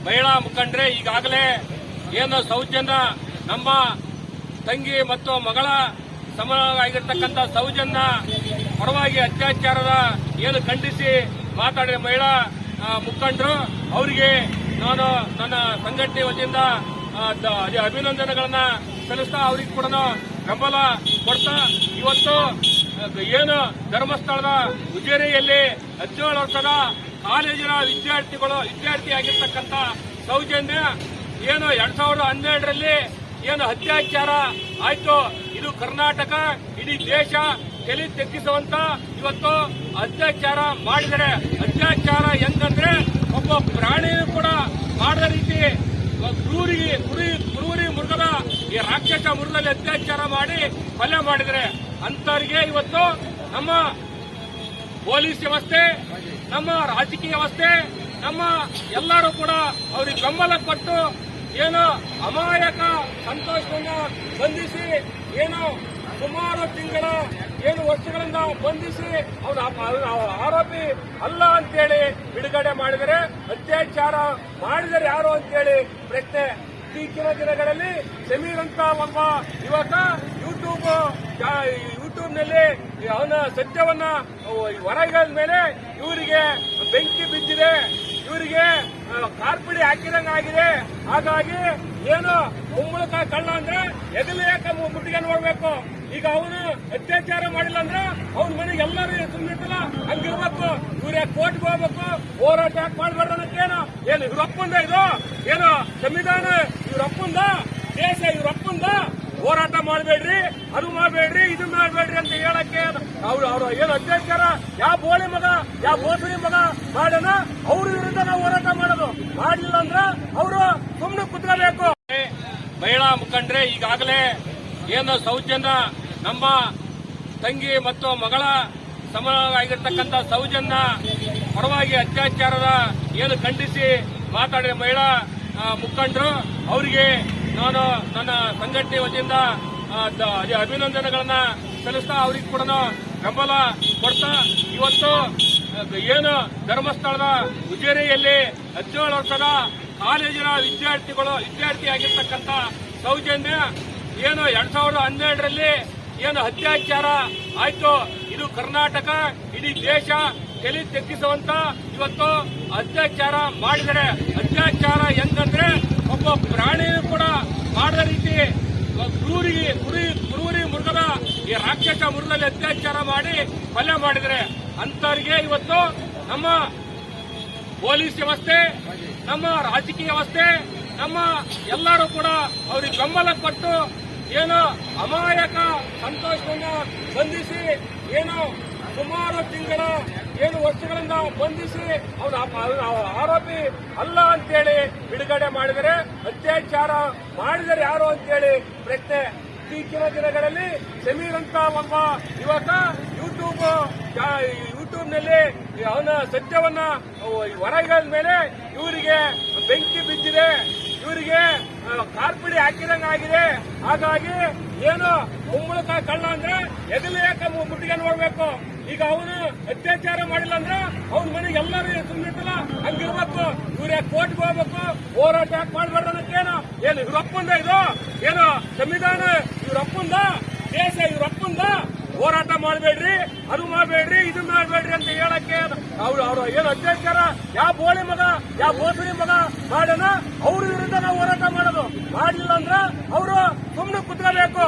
ಮಹಿಳಾ ಮುಖಂಡರೇ, ಈಗಾಗಲೇ ಏನು ಸೌಜನ್ಯ ನಮ್ಮ ತಂಗಿ ಮತ್ತು ಮಗಳ ಸಮನಾಗಿರ್ತಕ್ಕಂಥ ಸೌಜನ್ಯ ಪರವಾಗಿ ಅತ್ಯಾಚಾರದ ಏನು ಖಂಡಿಸಿ ಮಾತಾಡಿದ ಮಹಿಳಾ ಮುಖಂಡರು ಅವರಿಗೆ ನಾನು ನನ್ನ ಸಂಘಟನೆ ವತಿಯಿಂದ ಅಭಿನಂದನೆಗಳನ್ನ ಸಲ್ಲಿಸ್ತಾ ಅವರಿಗೆ ಕೂಡ ಬೆಂಬಲ ಕೊಡ್ತಾ ಇವತ್ತು ಏನು ಧರ್ಮಸ್ಥಳದ ಉಜಿರೆಯಲ್ಲಿ 17 ವರ್ಷದ ಕಾಲೇಜಿನ ವಿದ್ಯಾರ್ಥಿಯಾಗಿರ್ತಕ್ಕಂಥ ಸೌಜನ್ಯ ಏನು 2012ರಲ್ಲಿ ಏನು ಅತ್ಯಾಚಾರ ಆಯ್ತು. ಇದು ಕರ್ನಾಟಕ ಇಡೀ ದೇಶ ತಲೆ ತೆಗ್ಗಿಸುವಂತ ಇವತ್ತು ಅತ್ಯಾಚಾರ ಮಾಡಿದರೆ, ಅತ್ಯಾಚಾರ ಹೆಂಗಂದ್ರೆ ಒಬ್ಬ ಪ್ರಾಣಿಯೂ ಕೂಡ ಮಾಡದ ರೀತಿ ಕ್ರೂರಿ ಮೃಗದ ಈ ರಾಕ್ಷಸ ಮೃಗದಲ್ಲಿ ಅತ್ಯಾಚಾರ ಮಾಡಿ ಕೊಲೆ ಮಾಡಿದರೆ ಅಂತವರಿಗೆ ಇವತ್ತು ನಮ್ಮ ಪೊಲೀಸ್ ವ್ಯವಸ್ಥೆ, ನಮ್ಮ ರಾಜಕೀಯ ವ್ಯವಸ್ಥೆ, ನಮ್ಮ ಎಲ್ಲರೂ ಕೂಡ ಅವ್ರಿಗೆ ಬೆಂಬಲ ಕೊಟ್ಟು ಏನು ಅಮಾಯಕ ಸಂತೋಷವನ್ನ ಬಂಧಿಸಿ ಏನು ಸುಮಾರು ತಿಂಗಳ ವರ್ಷಗಳಿಂದ ಬಂಧಿಸಿ ಅವನ ಆರೋಪಿ ಅಲ್ಲ ಅಂತೇಳಿ ಬಿಡುಗಡೆ ಮಾಡಿದರೆ, ಅತ್ಯಾಚಾರ ಮಾಡಿದರೆ ಯಾರು ಅಂತೇಳಿ ಪ್ರಶ್ನೆ. ಇತ್ತೀಚಿನ ದಿನಗಳಲ್ಲಿ ಸಮೀರ್ ಅಂತ ಒಬ್ಬ ಯುವಕ ಯೂಟ್ಯೂಬ್ನಲ್ಲಿ ಅವನ ಸತ್ಯವನ್ನ ಹೊರಗಳ ಮೇಲೆ ಇವರಿಗೆ ಬೆಂಕಿ ಬಿದ್ದಿದೆ, ಇವರಿಗೆ ಕಾರ್ಪಿಡಿ ಹಾಕಿದಂಗಾಗಿದೆ. ಹಾಗಾಗಿ ಏನು ಕುಂಬಳಕ ಕಳ್ಳ ಅಂದ್ರೆ ಎದಲು ಯಾಕೆ ಮುಟ್ಟಿಗೆ ನೋಡ್ಬೇಕು. ಈಗ ಅವನು ಅತ್ಯಾಚಾರ ಮಾಡಿಲ್ಲ ಅಂದ್ರೆ ಅವನ ಮನೆಗೆ ಎಲ್ಲರೂ ಸುಮ್ಮನಿರ್ತಲ್ಲ, ಹಂಗಿರ್ಬೇಕು. ಇವ್ರ ಕೋರ್ಟ್ಗೆ ಹೋಗ್ಬೇಕು, ಹೋರಾಟ ಯಾಕೆ ಮಾಡ್ಬಾರ್ದು ಅನ್ನೋಕ್ಕೇನು ಏನು ಇವ್ರಪ್ಪಂದ ಇದು ಏನು ಸಂವಿಧಾನ ಇವ್ರಪ್ಪಂದ ದೇಶ ಇವ್ರಪ್ಪಂದ ಹೋರಾಟ ಮಾಡಬೇಡ್ರಿ, ಅದು ಮಾಡಬೇಡ್ರಿ, ಇದು ಮಾಡಬೇಡ್ರಿ ಅಂತ ಹೇಳಕ್ಕೆ ಅವ್ರು ಏನು ಅತ್ಯಾಚಾರ ಯಾವ ಬೋಳಿ ಮಗ ಯಾವ ಬೋಸರಿ ಮಗ ಮಾಡೋಣ ಅವ್ರ ವಿರುದ್ಧ ನಾವು ಹೋರಾಟ ಮಾಡೋದು. ಮಾಡಲಿಲ್ಲ ಅಂದ್ರೆ ಅವರು ಸುಮ್ಮನೆ ಕುತ್ಕೋಬೇಕು. ಮಹಿಳಾ ಮುಖಂಡರೇ, ಈಗಾಗಲೇ ಏನು ಸೌಜನ್ಯ ನಮ್ಮ ತಂಗಿ ಮತ್ತು ಮಗಳ ಸಮನಾಗಿರ್ತಕ್ಕಂಥ ಸೌಜನ್ಯ ಪರವಾಗಿ ಅತ್ಯಾಚಾರದ ಏನು ಖಂಡಿಸಿ ಮಾತಾಡಿದ ಮಹಿಳಾ ಮುಖಂಡರು ಅವರಿಗೆ ನಾನು ನನ್ನ ಸಂಘಟನೆ ವತಿಯಿಂದ ಅಭಿನಂದನೆಗಳನ್ನ ಸಲ್ಲಿಸ್ತಾ ಅವರಿಗೆ ಕೂಡ ಬೆಂಬಲ ಕೊಡ್ತಾ ಇವತ್ತು ಏನು ಧರ್ಮಸ್ಥಳದ ಉಜಿರೆಯಲ್ಲಿ 17 ವರ್ಷದ ಕಾಲೇಜಿನ ವಿದ್ಯಾರ್ಥಿಯಾಗಿರ್ತಕ್ಕಂಥ ಸೌಜನ್ಯ ಏನು 2012ರಲ್ಲಿ ಏನು ಅತ್ಯಾಚಾರ ಆಯ್ತು. ಇದು ಕರ್ನಾಟಕ ಇಡೀ ದೇಶ ತಲೆ ತೆಗ್ಗಿಸುವಂತ ಇವತ್ತು ಅತ್ಯಾಚಾರ ಮಾಡಿದರೆ, ಅತ್ಯಾಚಾರ ಹೆಂಗಂದ್ರೆ ಒಬ್ಬ ಪ್ರಾಣಿಯೂ ಕೂಡ ಮಾಡದ ರೀತಿ ಕ್ರೂರಿ ಮೃಗದ ಈ ರಾಕ್ಷಸ ಮೃಗದಲ್ಲಿ ಅತ್ಯಾಚಾರ ಮಾಡಿ ಕೊಲೆ ಮಾಡಿದರೆ ಅಂತವರಿಗೆ ಇವತ್ತು ನಮ್ಮ ಪೊಲೀಸ್ ವ್ಯವಸ್ಥೆ, ನಮ್ಮ ರಾಜಕೀಯ ವ್ಯವಸ್ಥೆ, ನಮ್ಮ ಎಲ್ಲರೂ ಕೂಡ ಅವ್ರಿಗೆ ಬೆಂಬಲ ಕೊಟ್ಟು ಏನು ಅಮಾಯಕ ಸಂತೋಷವನ್ನ ಬಂಧಿಸಿ ಏನು ಸುಮಾರು ತಿಂಗಳ ವರ್ಷಗಳಿಂದ ಬಂಧಿಸಿ ಅವನ ಆರೋಪಿ ಅಲ್ಲ ಅಂತೇಳಿ ಬಿಡುಗಡೆ ಮಾಡಿದರೆ, ಅತ್ಯಾಚಾರ ಮಾಡಿದರೆ ಯಾರು ಅಂತೇಳಿ ಪ್ರಶ್ನೆ. ಇತ್ತೀಚಿನ ದಿನಗಳಲ್ಲಿ ಸಮೀರ್ ಅಂತ ಒಬ್ಬ ಯುವಕ ಯೂಟ್ಯೂಬ್ನಲ್ಲಿ ಅವನ ಸತ್ಯವನ್ನ ಹೊರಗಳ ಮೇಲೆ ಇವರಿಗೆ ಬೆಂಕಿ ಬಿದ್ದಿದೆ, ಇವರಿಗೆ ಕಾರ್ಪಿಡಿ ಹಾಕಿದಂಗಾಗಿದೆ. ಹಾಗಾಗಿ ಏನು ಕುಂಬಳಕ ಕಳ್ಳ ಅಂದ್ರೆ ಎದಲು ಯಾಕೆ ಮುಟ್ಟಿಗೆ ನೋಡ್ಬೇಕು. ಈಗ ಅವನು ಅತ್ಯಾಚಾರ ಮಾಡಿಲ್ಲ ಅಂದ್ರೆ ಅವನ ಮನೆಗೆ ಎಲ್ಲರೂ ಸುಮ್ಮನಿರ್ತಲ್ಲ, ಹಂಗಿರ್ಬೇಕು. ಇವ್ರ ಕೋರ್ಟ್ಗೆ ಹೋಗ್ಬೇಕು, ಹೋರಾಟ ಯಾಕೆ ಮಾಡ್ಬಾರ್ದು ಅನ್ನೋಕ್ಕೇನು ಏನು ಇವ್ರಪ್ಪಂದ ಇದು ಏನು ಸಂವಿಧಾನ ಇವ್ರಪ್ಪಂದ ದೇಶ ಇವ್ರಪ್ಪಂದ ಹೋರಾಟ ಮಾಡಬೇಡ್ರಿ, ಅದು ಮಾಡಬೇಡ್ರಿ, ಇದು ಮಾಡಬೇಡ್ರಿ ಅಂತ ಹೇಳಕ್ಕೆ ಅವ್ರು ಏನು ಅತ್ಯಾಚಾರ ಯಾವ ಬೋಳಿ ಮಗ ಯಾವ ಬೋಸರಿ ಮಗ ಮಾಡೋಣ ಅವ್ರ ವಿರುದ್ಧ ನಾವು ಹೋರಾಟ ಮಾಡೋದು. ಮಾಡಲಿಲ್ಲ ಅಂದ್ರೆ ಅವರು ಸುಮ್ಮನೆ ಕುತ್ಕೋಬೇಕು.